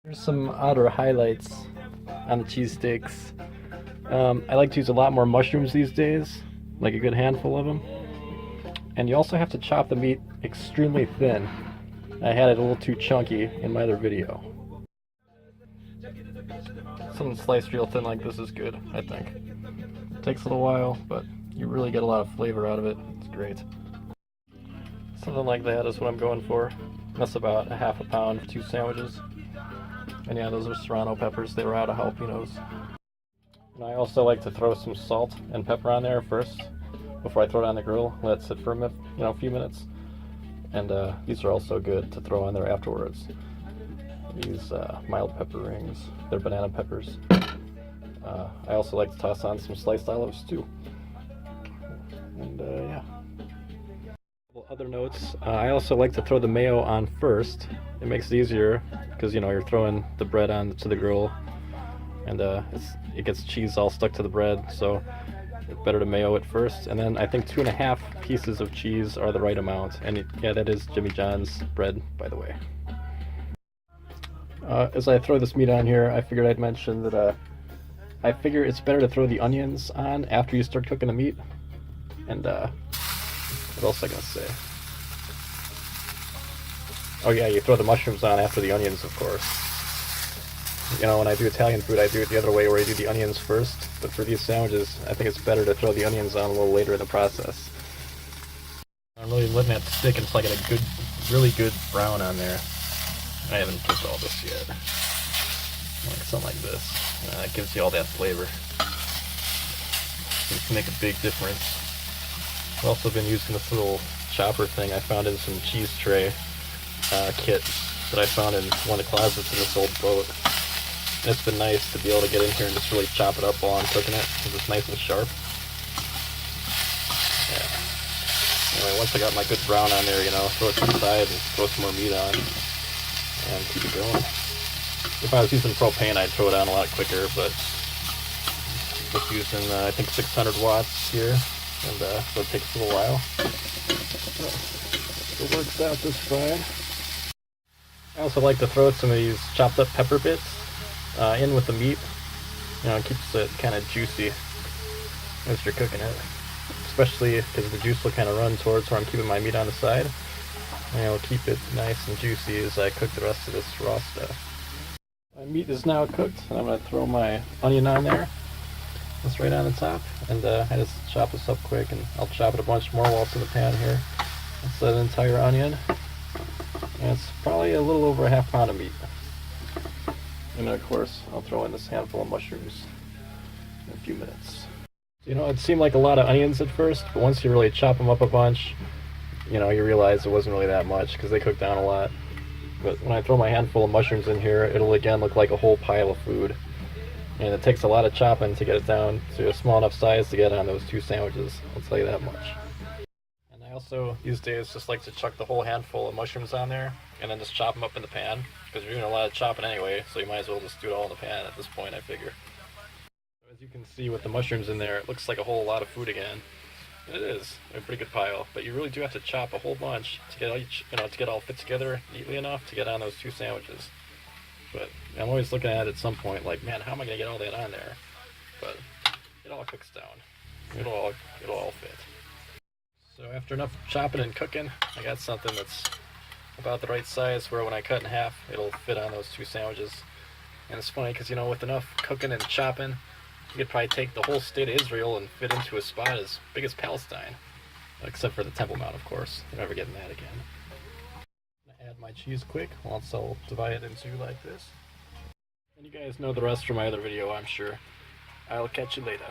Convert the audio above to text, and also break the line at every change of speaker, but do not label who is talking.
Here's some other highlights on the cheesesteakz. I like to use a lot more mushrooms these days, like a good handful of them. And you also have to chop the meat extremely thin. I had it a little too chunky in my other video. Something sliced real thin like this is good, I think. It takes a little while, but you really get a lot of flavor out of it. It's great. Something like that is what I'm going for. That's about a half a pound for 2 sandwiches. And yeah, those are serrano peppers. They were out of jalapenos. And I also like to throw some salt and pepper on there first before I throw it on the grill. Let it sit for a few minutes. And these are also good to throw on there afterwards. These mild pepper rings. They're banana peppers. I also like to toss on some sliced olives too. And yeah. Other notes, I also like to throw the mayo on first. It makes it easier because you're throwing the bread onto the grill, and it gets cheese all stuck to the bread, so it's better to mayo it first. And then I think 2.5 pieces of cheese are the right amount. And yeah, that is Jimmy John's bread, by the way. As I throw this meat on here, I figured I'd mention that I figure it's better to throw the onions on after you start cooking the meat. And what else was I gonna say? Oh yeah, you throw the mushrooms on after the onions, of course. When I do Italian food, I do it the other way, where I do the onions first. But for these sandwiches, I think it's better to throw the onions on a little later in the process. I'm really letting that stick until I get a really good brown on there. I haven't cooked all this yet. Like something like this. It gives you all that flavor. It can make a big difference. I've also been using this little chopper thing I found in some cheese tray kit that I found in one of the closets in this old boat. And it's been nice to be able to get in here and just really chop it up while I'm cooking it, because it's nice and sharp. Yeah. Anyway, once I got my good brown on there, throw it to the side and throw some more meat on and keep it going. If I was using propane, I'd throw it on a lot quicker, but just using I think 600 watts here. And so it takes a little while. It works out just fine. I also like to throw some of these chopped up pepper bits in with the meat. It keeps it kind of juicy as you're cooking it. Especially because the juice will kind of run towards where I'm keeping my meat on the side. And it'll keep it nice and juicy as I cook the rest of this raw stuff. My meat is now cooked, and I'm going to throw my onion on there. That's right on the top, and I just chop this up quick, and I'll chop it a bunch more while it's in the pan here. That's an entire onion, and it's probably a little over a half pound of meat. And then of course I'll throw in this handful of mushrooms in a few minutes. It seemed like a lot of onions at first, but once you really chop them up a bunch, you realize it wasn't really that much because they cook down a lot. But when I throw my handful of mushrooms in here, it'll again look like a whole pile of food. And it takes a lot of chopping to get it down to a small enough size to get on those 2 sandwiches, I'll tell you that much. And I also, these days, just like to chuck the whole handful of mushrooms on there, and then just chop them up in the pan, because you're doing a lot of chopping anyway, so you might as well just do it all in the pan at this point, I figure. So as you can see with the mushrooms in there, it looks like a whole lot of food again. And it is a pretty good pile, but you really do have to chop a whole bunch to get to get all fit together neatly enough to get on those 2 sandwiches. But I'm always looking at it at some point like, man, how am I going to get all that on there? But it all cooks down. It'll all fit. So after enough chopping and cooking, I got something that's about the right size where when I cut in half, it'll fit on those 2 sandwiches. And it's funny because, with enough cooking and chopping, you could probably take the whole state of Israel and fit into a spot as big as Palestine. Except for the Temple Mount, of course. You're never getting that again. Add my cheese quick once I'll divide it into like this. And you guys know the rest from my other video, I'm sure. I'll catch you later.